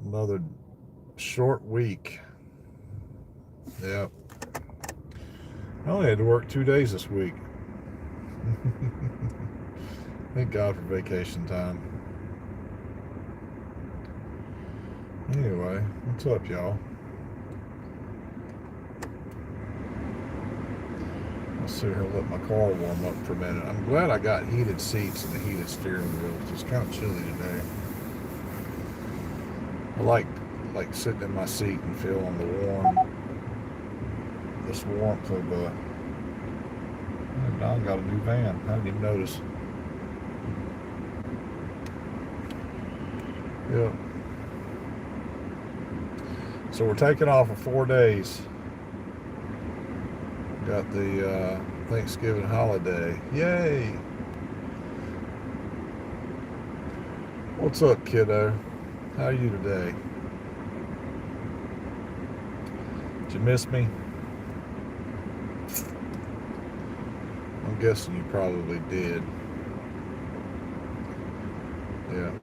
Another short week. Yep. I only had to work 2 days this week. Thank God for vacation time. Anyway, what's up, y'all? I'll sit here and let my car warm up for a minute. I'm glad I got heated seats and a heated steering wheel. It's just kind of chilly today. I like sitting in my seat and feeling this warmth of Don got a new van. I didn't even notice. Yeah. So we're taking off for 4 days. Got the Thanksgiving holiday. Yay! What's up, kiddo? How are you today? Did you miss me? I'm guessing you probably did. Yeah.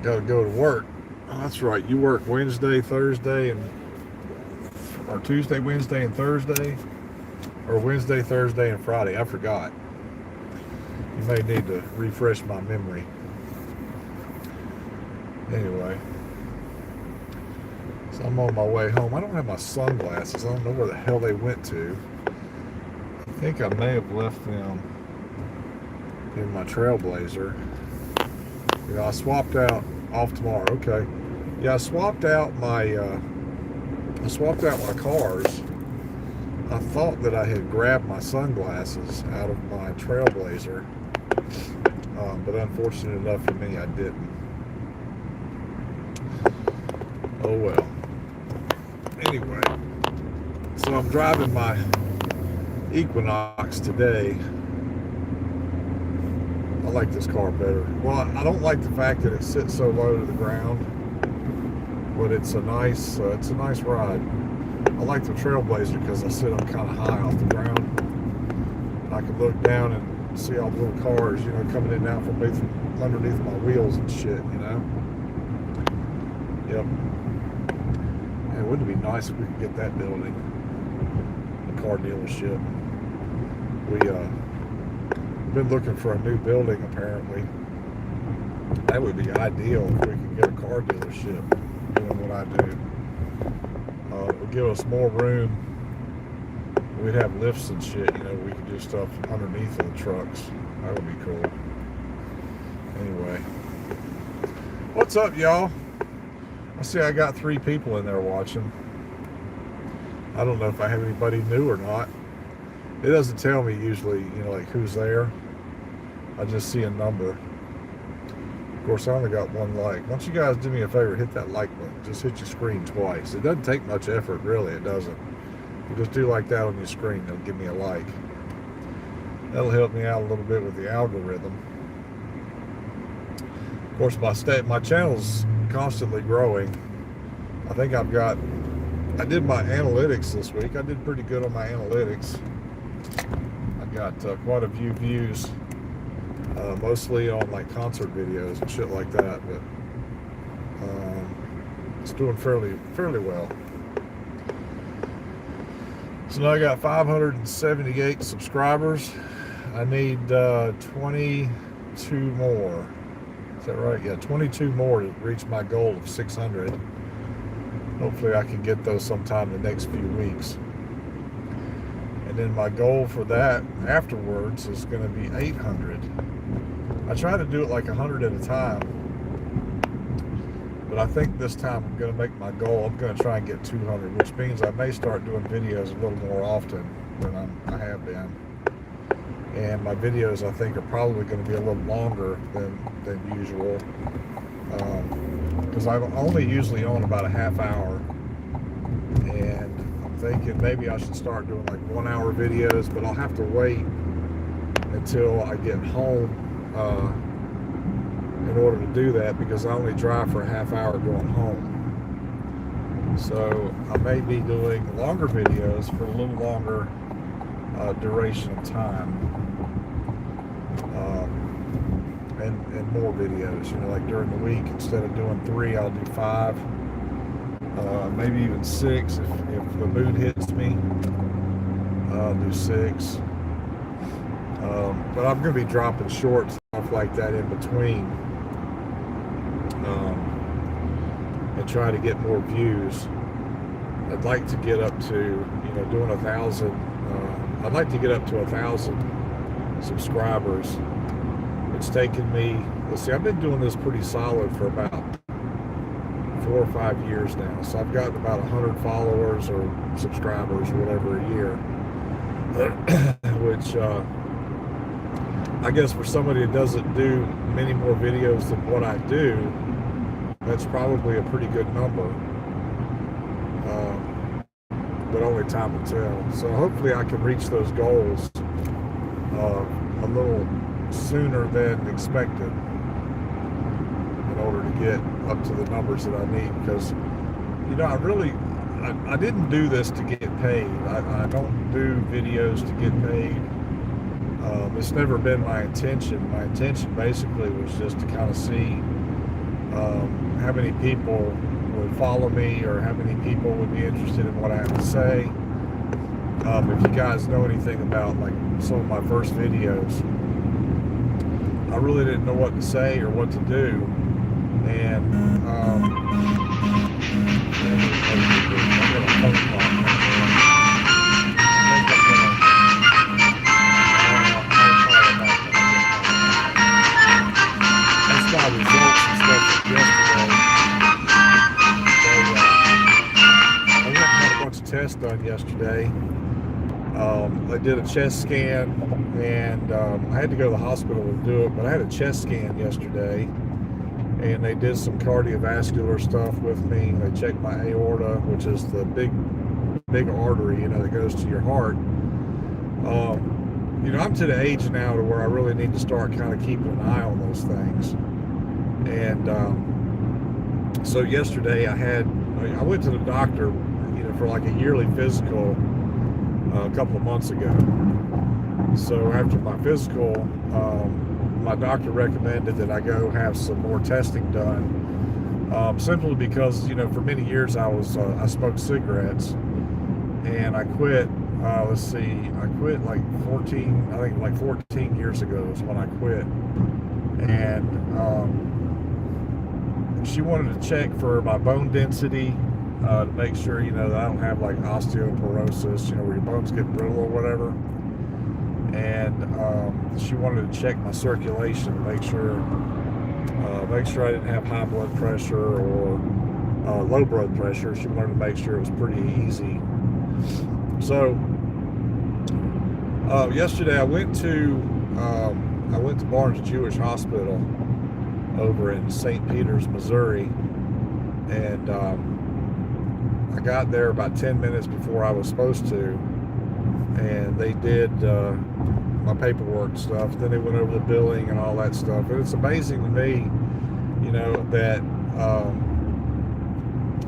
Gotta go to work. Oh, that's right. You work Wednesday, Thursday, or Tuesday, Wednesday, and Thursday, or Wednesday, Thursday, and Friday. I forgot. You may need to refresh my memory. Anyway, so I'm on my way home. I don't have my sunglasses. I don't know where the hell they went to. I think I may have left them in my Trailblazer. You know, I swapped out off tomorrow. Okay. Yeah, I swapped out my cars. I thought that I had grabbed my sunglasses out of my Trailblazer, but unfortunate enough for me, I didn't. Oh well. Anyway, so I'm driving my Equinox today. I like this car better. Well, I don't like the fact that it sits so low to the ground, but it's a nice ride. I like the Trailblazer because I sit up kind of high off the ground. And I can look down and see all the little cars, coming in and out from underneath my wheels and shit, Yep. And wouldn't it be nice if we could get that building, the car dealership? We've been looking for a new building, apparently. That would be ideal if we could get a car dealership doing what I do. It would give us more room. We'd have lifts and shit, we could do stuff underneath of the trucks. That would be cool. Anyway. What's up, y'all? I see I got 3 people in there watching. I don't know if I have anybody new or not. It doesn't tell me usually, like who's there. I just see a number. Of course, I only got 1 like. Why don't you guys do me a favor, hit that like button. Just hit your screen twice. It doesn't take much effort, really. It doesn't. You just do like that on your screen, it'll give me a like. That'll help me out a little bit with the algorithm. Of course, my channel's constantly growing. I think I did my analytics this week. I did pretty good on my analytics. I got quite a few views, mostly on like concert videos and shit like that, but it's doing fairly well. So now I got 578 subscribers. I need 22 more. Is that right? Yeah, 22 more to reach my goal of 600. Hopefully I can get those sometime in the next few weeks. And then my goal for that afterwards is going to be 800. I try to do it like 100 at a time. But I think this time I'm going to make my goal. I'm going to try and get 200, which means I may start doing videos a little more often than I have been. And my videos, I think, are probably going to be a little longer than usual. Because I'm only usually on about a half hour. And I'm thinking maybe I should start doing like 1 hour videos, but I'll have to wait until I get home in order to do that, because I only drive for a half hour going home. So I may be doing longer videos for a little longer duration of time. and more videos. You know, like during the week, instead of doing 3, I'll do 5, maybe even 6 if the mood hits me. I'll do 6. But I'm going to be dropping shorts, stuff like that in between, and try to get more views. I'd like to get up to, you know, doing 1,000. I'd like to get up to 1,000 subscribers. It's taken me, let's see, I've been doing this pretty solid for about 4 or 5 years now. So I've gotten about 100 followers or subscribers or whatever a year, which I guess for somebody that doesn't do many more videos than what I do, that's probably a pretty good number. But only time will tell. So hopefully I can reach those goals a little sooner than expected in order to get up to the numbers that I need. Because, you know, I didn't do this to get paid. I don't do videos to get paid. It's never been my intention. My intention basically was just to kind of see how many people would follow me, or how many people would be interested in what I have to say. If you guys know anything about like some of my first videos, I really didn't know what to say or what to do, and that's my results and stuff from yesterday. I went and had a bunch of tests done yesterday. I did a chest scan, and I had to go to the hospital to do it, but I had a chest scan yesterday, and they did some cardiovascular stuff with me. They checked my aorta, which is the big artery, you know, that goes to your heart. You know, I'm to the age now to where I really need to start kind of keeping an eye on those things. And so yesterday I went to the doctor, you know, for like a yearly physical a couple of months ago. So after my physical, my doctor recommended that I go have some more testing done, simply because, you know, for many years I smoked cigarettes, and I quit. I quit like 14 years ago is when I quit. And she wanted to check for my bone density, to make sure, you know, that I don't have like osteoporosis, you know, where your bones get brittle or whatever. And she wanted to check my circulation, make sure I didn't have high blood pressure or low blood pressure. She wanted to make sure it was pretty easy. So yesterday I went to Barnes Jewish Hospital over in St. Peters, Missouri, and I got there about 10 minutes before I was supposed to, and they did my paperwork stuff. Then they went over the billing and all that stuff. And it's amazing to me, you know, that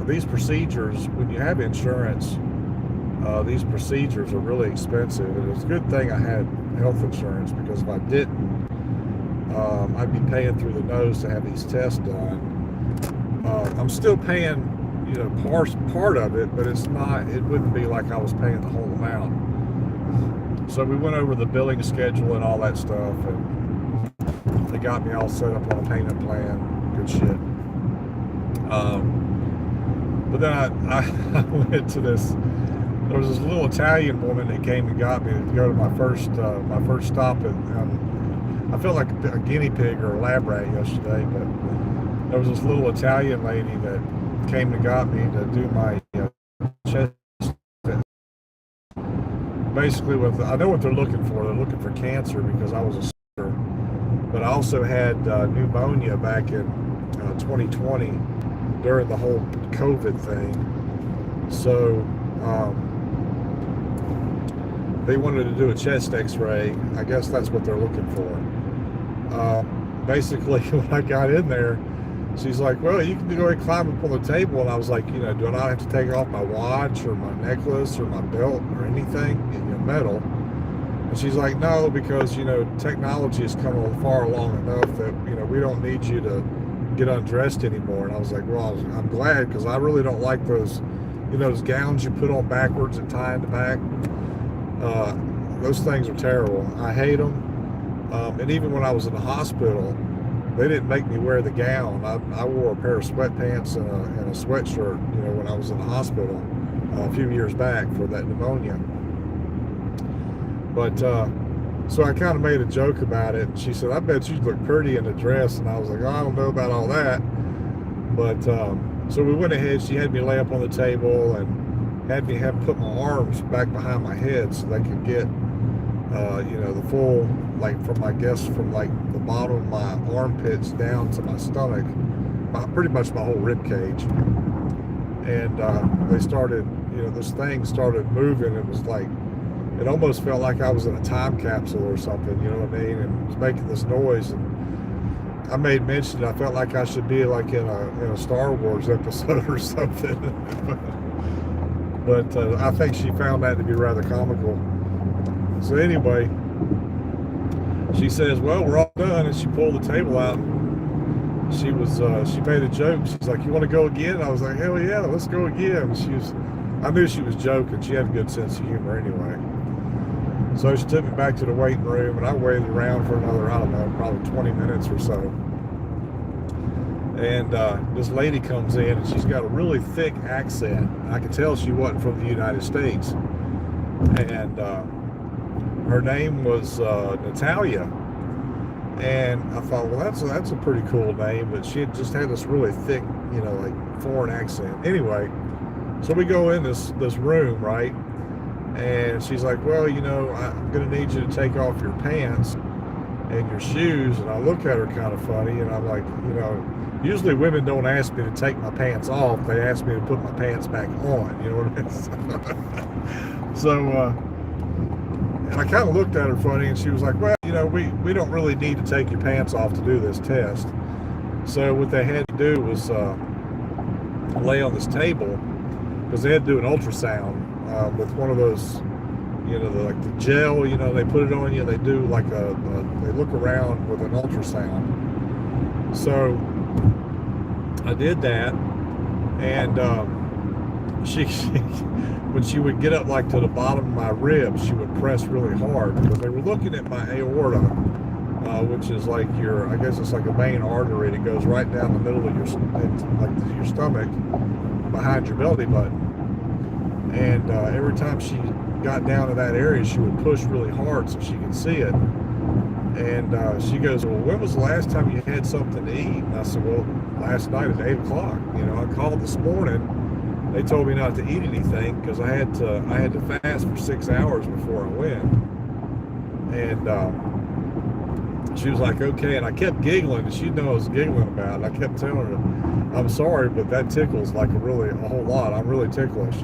these procedures, when you have insurance, these procedures are really expensive. And it's a good thing I had health insurance, because if I didn't, I'd be paying through the nose to have these tests done. I'm still paying, you know, part of it, but it wouldn't be like I was paying the whole amount. So we went over the billing schedule and all that stuff, and they got me all set up on a payment plan. Good shit. But then I went to this. There was this little Italian woman that came and got me to go to my first stop, and I felt like a guinea pig or a lab rat yesterday. But there was this little Italian lady that came and got me to do my chest test. Basically, I know what they're looking for. They're looking for cancer, because I was a smoker, but I also had pneumonia back in 2020 during the whole COVID thing. So they wanted to do a chest X-ray. I guess that's what they're looking for. Basically, when I got in there, she's like, well, you can go ahead and climb up on the table. And I was like, you know, do I not have to take off my watch or my necklace or my belt or anything, you know, metal? And she's like, no, because, technology has come far along enough that, we don't need you to get undressed anymore. And I was like, well, I'm glad, because I really don't like those, those gowns you put on backwards and tie in the back. Those things are terrible. I hate them. And even when I was in the hospital, they didn't make me wear the gown. I wore a pair of sweatpants and a sweatshirt, when I was in the hospital a few years back for that pneumonia. But so I kind of made a joke about it. And she said, I bet you look pretty in a dress. And I was like, oh, I don't know about all that. But so we went ahead. She had me lay up on the table and had me put my arms back behind my head so they could get, the full, like from the bottom of my armpits down to my stomach, pretty much my whole rib cage. And they started, this thing started moving. It was like, it almost felt like I was in a time capsule or something, you know what I mean? And it was making this noise. And I made mention, I felt like I should be like in a Star Wars episode or something. But I think she found that to be rather comical. So anyway, she says, well, we're all done. And she pulled the table out. She made a joke. She's like, you want to go again? I was like, hell yeah, let's go again. I knew she was joking. She had a good sense of humor anyway. So she took me back to the waiting room, and I waited around for another, I don't know, probably 20 minutes or so. And this lady comes in, and she's got a really thick accent. I could tell she wasn't from the United States. And her name was Natalia. And I thought, well, that's a pretty cool name, but she had just had this really thick, like foreign accent. Anyway, so we go in this room, right? And she's like, well, I'm going to need you to take off your pants and your shoes. And I look at her kind of funny, and I'm like, usually women don't ask me to take my pants off. They ask me to put my pants back on, you know what I mean? So, and I kind of looked at her funny, and she was like, well, we don't really need to take your pants off to do this test. So what they had to do was lay on this table, because they had to do an ultrasound with one of those, like the gel, they put it on you. They do like they look around with an ultrasound. So I did that, and she when she would get up like to the bottom of my ribs, she would press really hard, because they were looking at my aorta, which is like I guess it's like a main artery that goes right down the middle of your stomach, behind your belly button. And every time she got down to that area, she would push really hard so she could see it. And she goes, well, when was the last time you had something to eat? And I said, well, last night at 8 o'clock. I called this morning. They told me not to eat anything because I had to fast for 6 hours before I went. And she was like, okay. And I kept giggling, and she knew I was giggling about it. I kept telling her, I'm sorry, but that tickles like a whole lot. I'm really ticklish.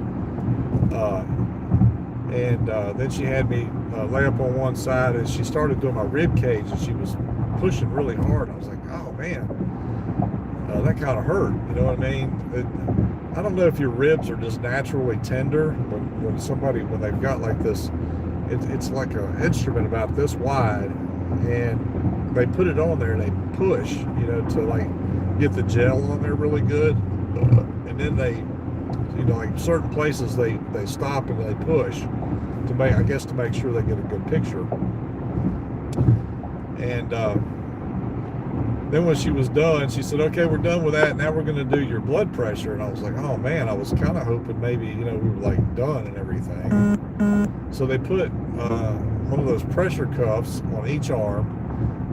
And then she had me lay up on one side, and she started doing my rib cage, and she was pushing really hard. I was like, oh man, that kind of hurt. You know what I mean? I don't know if your ribs are just naturally tender when they've got like this. It's like an instrument about this wide, and they put it on there and they push, to like get the gel on there really good, and then they. Like certain places they stop and they push to make sure they get a good picture. And then when she was done, she said, okay, we're done with that. Now we're going to do your blood pressure. And I was like, oh man, I was kind of hoping maybe, we were like done and everything. So they put one of those pressure cuffs on each arm,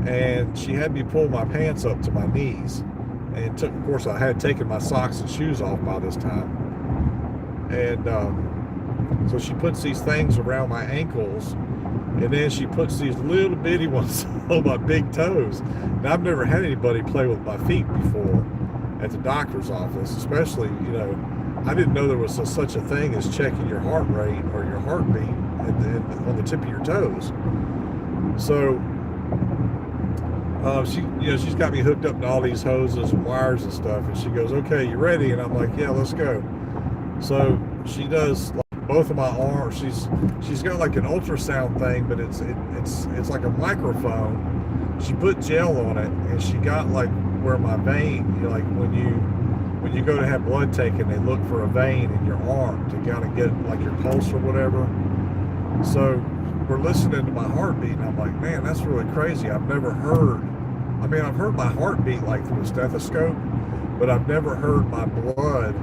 and she had me pull my pants up to my knees. And of course, I had taken my socks and shoes off by this time. And so she puts these things around my ankles, and then she puts these little bitty ones on my big toes. Now, I've never had anybody play with my feet before at the doctor's office, especially, I didn't know there was such a thing as checking your heart rate or your heartbeat on the tip of your toes. So she's got me hooked up to all these hoses and wires and stuff, and she goes, okay, you ready? And I'm like, yeah, let's go. So she does like both of my arms. She's got like an ultrasound thing, but it's like a microphone. She put gel on it, and she got like where my vein, you know, like when you go to have blood taken, they look for a vein in your arm to kind of get like your pulse or whatever. So we're listening to my heartbeat, and I'm like, man, that's really crazy. I've never heard. I mean, I've heard my heartbeat like through a stethoscope, but I've never heard my blood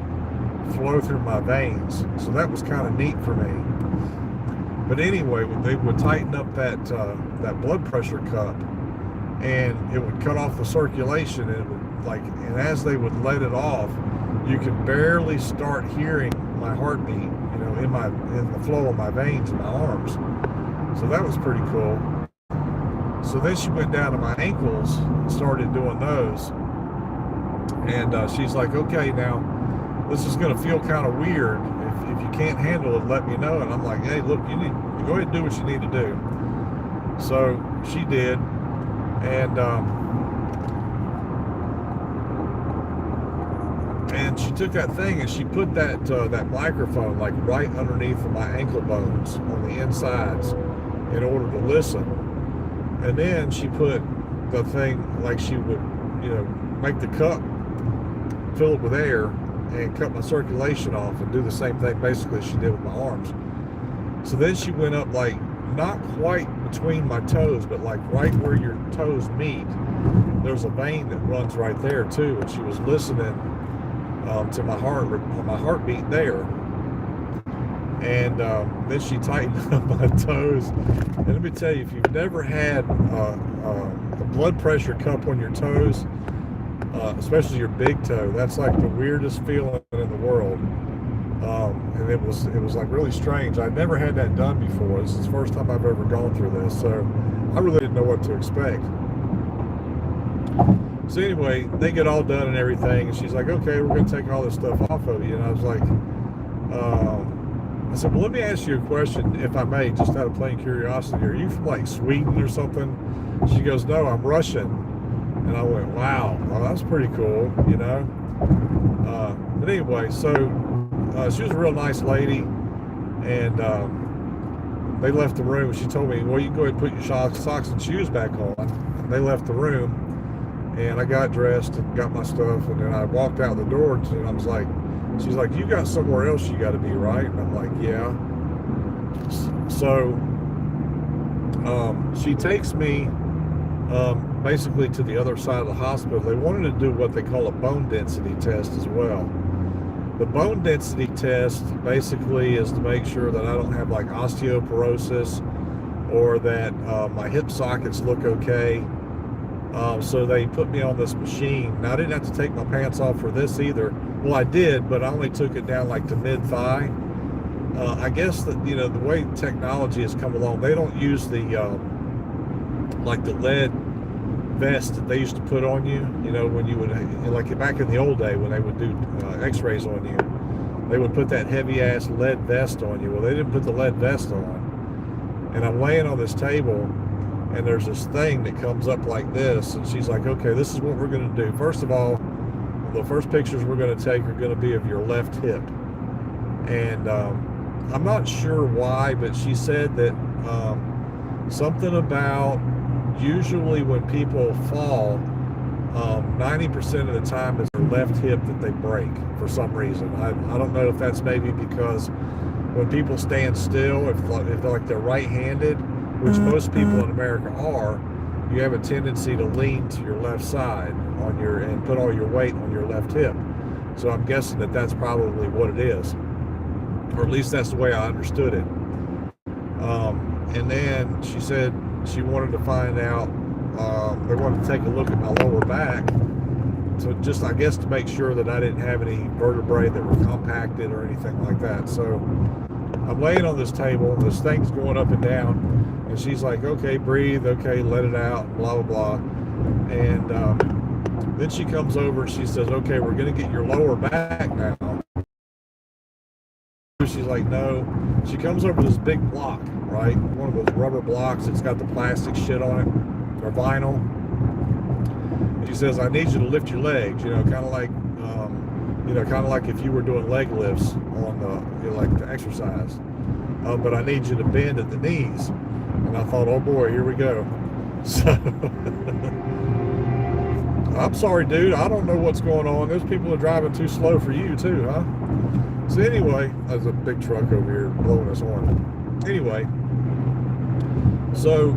flow through my veins. So that was kind of neat for me. But anyway, they would tighten up that blood pressure cup, and it would cut off the circulation, and it would and as they would let it off, you could barely start hearing my heartbeat, you know, in the flow of my veins in my arms. So that was pretty cool. So then she went down to my ankles and started doing those. And she's like, okay, now this is going to feel kind of weird. If you can't handle it, let me know. And I'm like, hey, look, you need to go ahead and do what you need to do. So she did. And she took that thing and she put that microphone like right underneath of my ankle bones on the insides in order to listen. And then she put the thing like she would, you know, make the cup, fill it with air, and cut my circulation off and do the same thing basically she did with my arms. So then she went up like not quite between my toes, but like right where your toes meet. There's a vein that runs right there too, and she was listening to my heartbeat there. And then she tightened up my toes. And let me tell you, if you've never had a blood pressure cup on your toes, especially your big toe, that's like the weirdest feeling in the world. And it was like really strange. I'd never had that done before. This is the first time I've ever gone through this, so I really didn't know what to expect. So anyway, they get all done and everything, and she's like, okay, we're going to take all this stuff off of you. And I was like, I said, well, let me ask you a question, if I may, just out of plain curiosity. Are you from like Sweden or something? She goes, no, I'm Russian. And I went, wow, well, that's pretty cool, you know. But anyway, so she was a real nice lady, and they left the room. She told me, well, you can go ahead and put your socks and shoes back on. And they left the room. And I got dressed and got my stuff, and then I walked out the door, and I was like, she's like, you got somewhere else you got to be, right? And I'm like, yeah. So she takes me basically to the other side of the hospital. They wanted to do what they call a bone density test as well. The bone density test basically is to make sure that I don't have like osteoporosis, or that my hip sockets look okay. So they put me on this machine. Now, I didn't have to take my pants off for this either. Well, I did, but I only took it down like to mid-thigh. I guess that, you know, the way technology has come along, they don't use the like the lead vest that they used to put on you. You know, when you would, like back in the old day when they would do x-rays on you, they would put that heavy-ass lead vest on you. Well, they didn't put the lead vest on. And I'm laying on this table, and there's this thing that comes up like this, and she's like, okay, this is what we're going to do. First of all, the first pictures we're going to take are going to be of your left hip. And I'm not sure why, but she said that something about usually when people fall, 90% of the time it's their left hip that they break for some reason. I don't know if that's maybe because when people stand still, if they're like they're right-handed, which most people in America are, you have a tendency to lean to your left side and put all your weight on your left hip. So I'm guessing that that's probably what it is, or at least that's the way I understood it. And then she said she wanted to find out, they wanted to take a look at my lower back, to just, I guess, to make sure that I didn't have any vertebrae that were compacted or anything like that. So I'm laying on this table, this thing's going up and down, and she's like, okay, breathe, okay, let it out, blah, blah, blah. And then she comes over and she says, okay, we're going to get your lower back now. She's like, no. She comes over this big block, right? One of those rubber blocks that's got the plastic shit on it, or vinyl. And she says, I need you to lift your legs, you know, kind of like if you were doing leg lifts on the, like to exercise. But I need you to bend at the knees. And I thought, oh boy, here we go. So I'm sorry, dude. I don't know what's going on. Those people are driving too slow for you too, huh? So anyway, there's a big truck over here blowing his horn. Anyway, so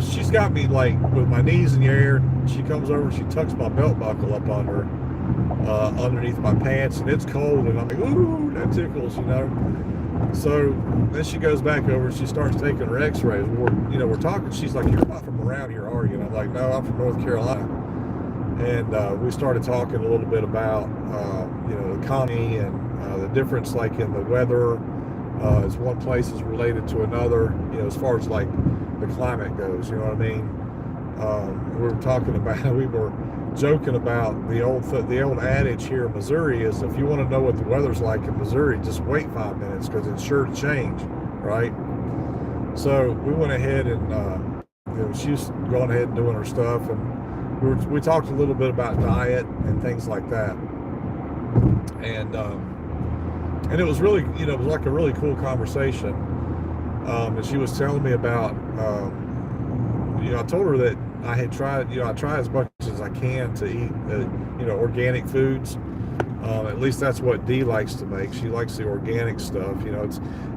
she's got me like with my knees in the air. She comes over and she tucks my belt buckle up underneath my pants, and it's cold, and I'm like, ooh, that tickles, you know. So then she goes back over and she starts taking her x-rays. We're talking. She's like, you're not from around here, are you? And I'm like, no, I'm from North Carolina. And we started talking a little bit about the economy and the difference like in the weather, as one place is related to another, as far as like the climate goes, you know what I mean? We were joking about the old adage here in Missouri is, if you want to know what the weather's like in Missouri, just wait 5 minutes, because it's sure to change, right? So we went ahead and she's going ahead and doing her stuff, and we talked a little bit about diet and things like that, and it was really, it was like a really cool conversation. And she was telling me about, I told her that I had tried, I try as much as I can to eat, organic foods. At least that's what Dee likes to make. She likes the organic stuff.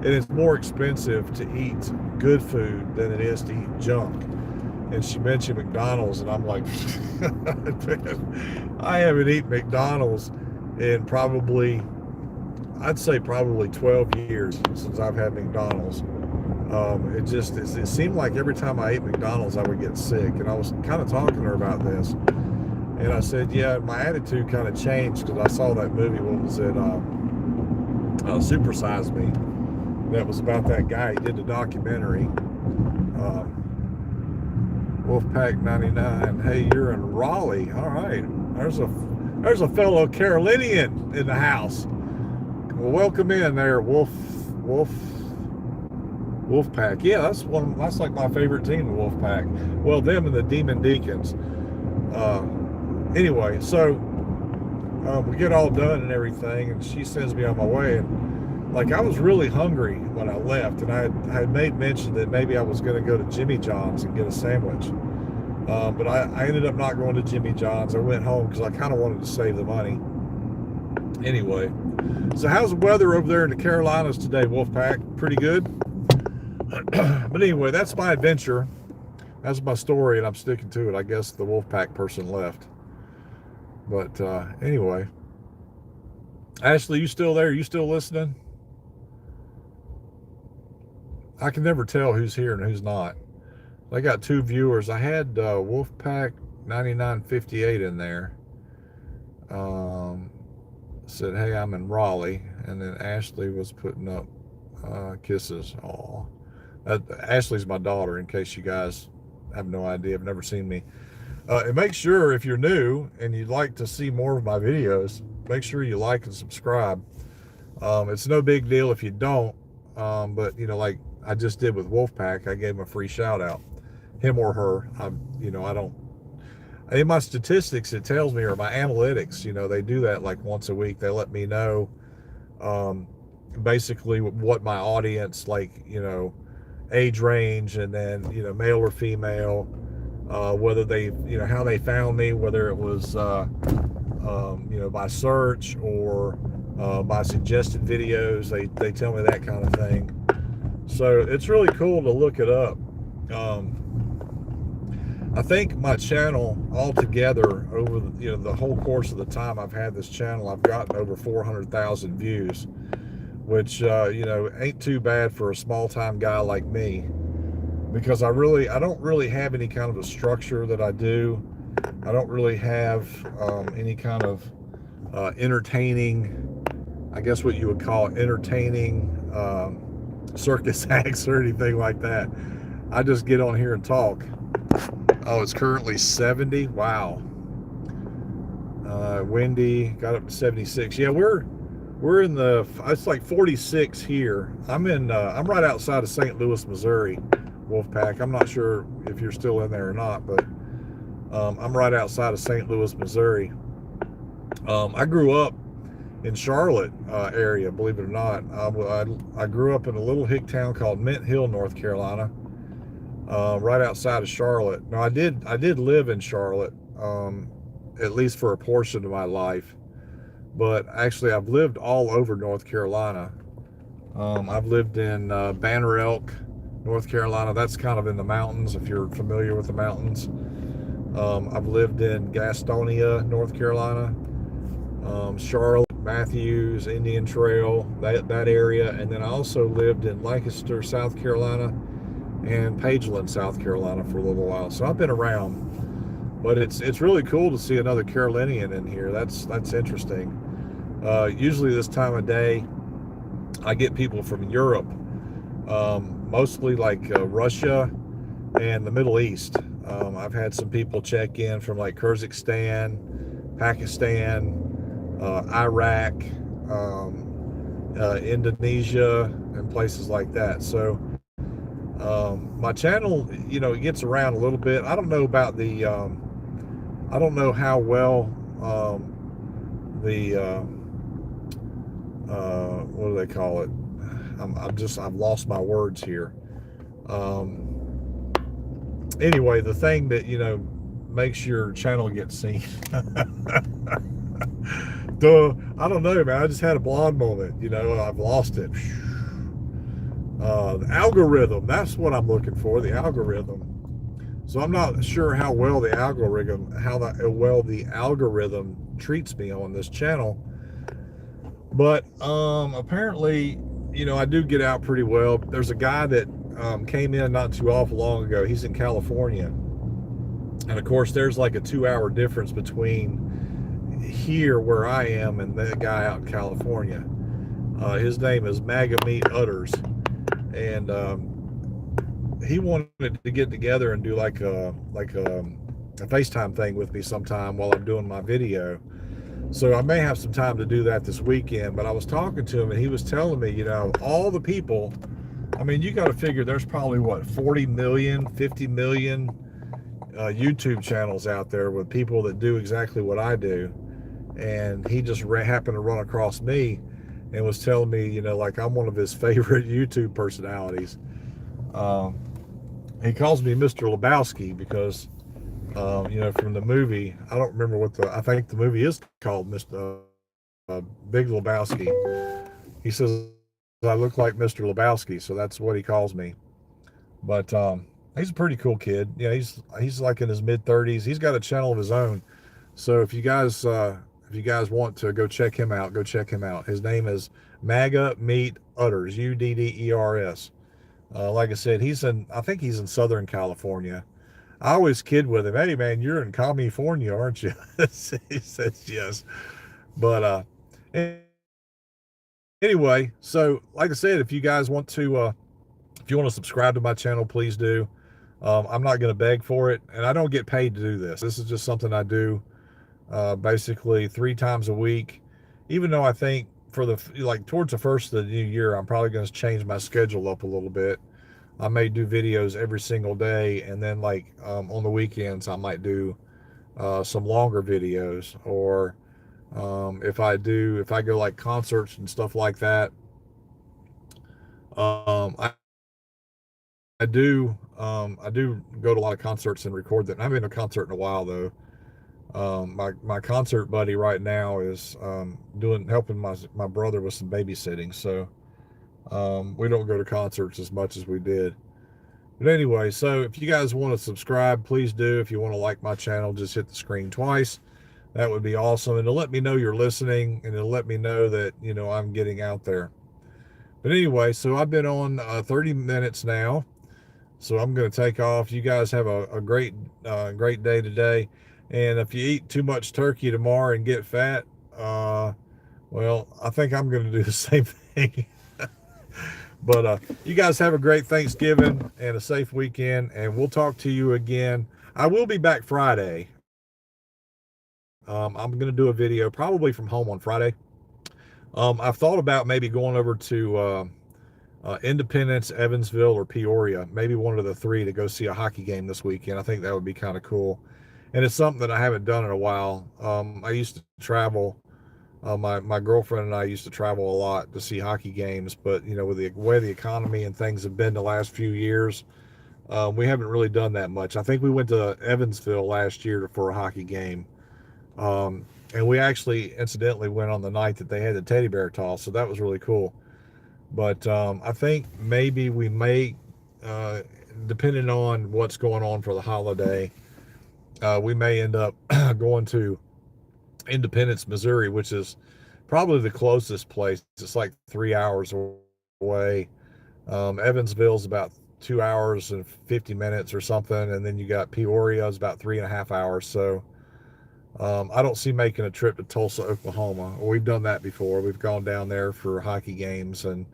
It's more expensive to eat good food than it is to eat junk. And she mentioned McDonald's, and I'm like, I haven't eaten McDonald's in I'd say probably 12 years since I've had McDonald's. It seemed like every time I ate McDonald's, I would get sick. And I was kind of talking to her about this. And I said, yeah, my attitude kind of changed because I saw that movie, what was it, Super Size Me. That was about that guy. He did the documentary, Wolfpack 99. Hey, you're in Raleigh. All right. There's a fellow Carolinian in the house. Well, welcome in there, Wolfpack. Yeah, that's like my favorite team, the Wolfpack. Well, them and the Demon Deacons. Anyway, so we get all done and everything, and she sends me on my way. And like, I was really hungry when I left, and I had made mention that maybe I was going to go to Jimmy John's and get a sandwich. But I ended up not going to Jimmy John's. I went home because I kind of wanted to save the money. Anyway, so how's the weather over there in the Carolinas today, Wolfpack? Pretty good? But anyway, that's my adventure. That's my story, and I'm sticking to it. I guess the Wolfpack person left. But anyway, Ashley, you still there? You still listening? I can never tell who's here and who's not. I got 2 viewers. I had Wolfpack 9958 in there. Said, hey, I'm in Raleigh. And then Ashley was putting up kisses. Aw. Ashley's my daughter, in case you guys have no idea, have never seen me. And make sure, if you're new and you'd like to see more of my videos, make sure you like and subscribe. It's no big deal if you don't, but like I just did with Wolfpack, I gave him a free shout out, him or her. I don't, in my statistics, it tells me, or my analytics, they do that like once a week. They let me know basically what my audience, like, age range, and then, male or female, whether they, how they found me, whether it was, by search or by suggested videos. They tell me that kind of thing. So it's really cool to look it up. I think my channel altogether, over the whole course of the time I've had this channel, I've gotten over 400,000 views, which ain't too bad for a small-time guy like me, because I don't really have any kind of a structure that I do. I don't really have any kind of entertaining, I guess what you would call entertaining circus acts or anything like that. I just get on here and talk. Oh, it's currently 70. Wow. Windy got up to 76. Yeah, we're in it's like 46 here. I'm right outside of St. Louis, Missouri, Wolfpack. I'm not sure if you're still in there or not, but I'm right outside of St. Louis, Missouri. I grew up in Charlotte area, believe it or not. I grew up in a little hick town called Mint Hill, North Carolina, right outside of Charlotte. Now I did live in Charlotte, at least for a portion of my life, but actually I've lived all over North Carolina. I've lived in Banner Elk, North Carolina. That's kind of in the mountains, if you're familiar with the mountains. I've lived in Gastonia, North Carolina, Charlotte, Matthews, Indian Trail, that area, and then I also lived in Lancaster, South Carolina, and Pageland, South Carolina, for a little while. So I've been around, but it's really cool to see another Carolinian in here. That's interesting. Usually this time of day, I get people from Europe, mostly like Russia and the Middle East. I've had some people check in from like Kyrgyzstan, Pakistan, Iraq, Indonesia, and places like that. So my channel, it gets around a little bit. I don't know about I don't know how well the what do they call it? I've lost my words here. Anyway, the thing that makes your channel get seen. I don't know, man. I just had a blonde moment. I've lost it. The algorithm. That's what I'm looking for. The algorithm. So I'm not sure how well the algorithm treats me on this channel. But apparently, I do get out pretty well. There's a guy that came in not too awful long ago. He's in California. And of course, there's like a 2-hour difference between here where I am and that guy out in California. His name is MAGA Meat Utters. And he wanted to get together and do like a FaceTime thing with me sometime while I'm doing my video. So I may have some time to do that this weekend, but I was talking to him and he was telling me, all the people, I mean, you got to figure there's probably 40 million, 50 million YouTube channels out there with people that do exactly what I do. And he just happened to run across me and was telling me, like I'm one of his favorite YouTube personalities. He calls me Mr. Lebowski because from the movie. I don't remember I think the movie is called Mr. Big Lebowski. He says I look like Mr. Lebowski, so that's what he calls me. But he's a pretty cool kid. He's like in his mid-30s. He's got a channel of his own. So if you guys want to go check him out, go check him out. His name is MAGA Meat Utters, Udders. Like I said, I think he's in Southern California. I always kid with him, hey man, you're in California, aren't you? He says yes. But anyway, so like I said, if you guys want to subscribe to my channel, please do. I'm not going to beg for it, and I don't get paid to do this. This is just something I do basically 3 times a week. Even though I think towards the first of the new year, I'm probably going to change my schedule up a little bit. I may do videos every single day, and then on the weekends I might do some longer videos, or if I go like concerts and stuff like that. I do go to a lot of concerts and record that. I haven't been to a concert in a while though. My concert buddy right now is helping my brother with some babysitting, so we don't go to concerts as much as we did. But anyway, so if you guys want to subscribe, please do. If you want to like my channel, just hit the screen twice. That would be awesome. And it'll let me know you're listening, and it'll let me know that, I'm getting out there. But anyway, so I've been on 30 minutes now. So I'm going to take off. You guys have a great day today. And if you eat too much turkey tomorrow and get fat, well, I think I'm going to do the same thing. But you guys have a great Thanksgiving and a safe weekend, and we'll talk to you again. I will be back Friday. I'm going to do a video probably from home on Friday. I've thought about maybe going over to Independence, Evansville, or Peoria, maybe one of the 3, to go see a hockey game this weekend. I think that would be kind of cool. And it's something that I haven't done in a while. I used to travel My girlfriend and I used to travel a lot to see hockey games, but with the way the economy and things have been the last few years, we haven't really done that much. I think we went to Evansville last year for a hockey game, and we actually incidentally went on the night that they had the teddy bear toss, so that was really cool. But I think maybe we may, uh, depending on what's going on for the holiday, we may end up going to Independence, Missouri, which is probably the closest place. It's like 3 hours away. Evansville's about 2 hours and 50 minutes or something, and then you got Peoria is about 3.5 hours. So I don't see making a trip to Tulsa, Oklahoma. We've done that before. We've gone down there for hockey games and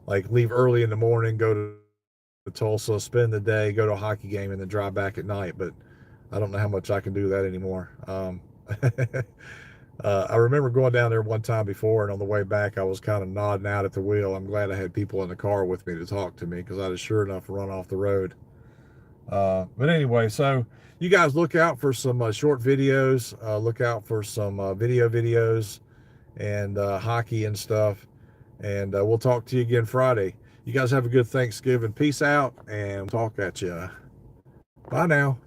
like leave early in the morning, go to Tulsa, spend the day, go to a hockey game, and then drive back at night. But I don't know how much I can do that anymore. I remember going down there one time before, and on the way back, I was kind of nodding out at the wheel. I'm glad I had people in the car with me to talk to me because I'd have sure enough run off the road. But anyway, so you guys look out for some short videos. Look out for some videos and hockey and stuff. And we'll talk to you again Friday. You guys have a good Thanksgiving. Peace out, and we'll talk at you. Bye now.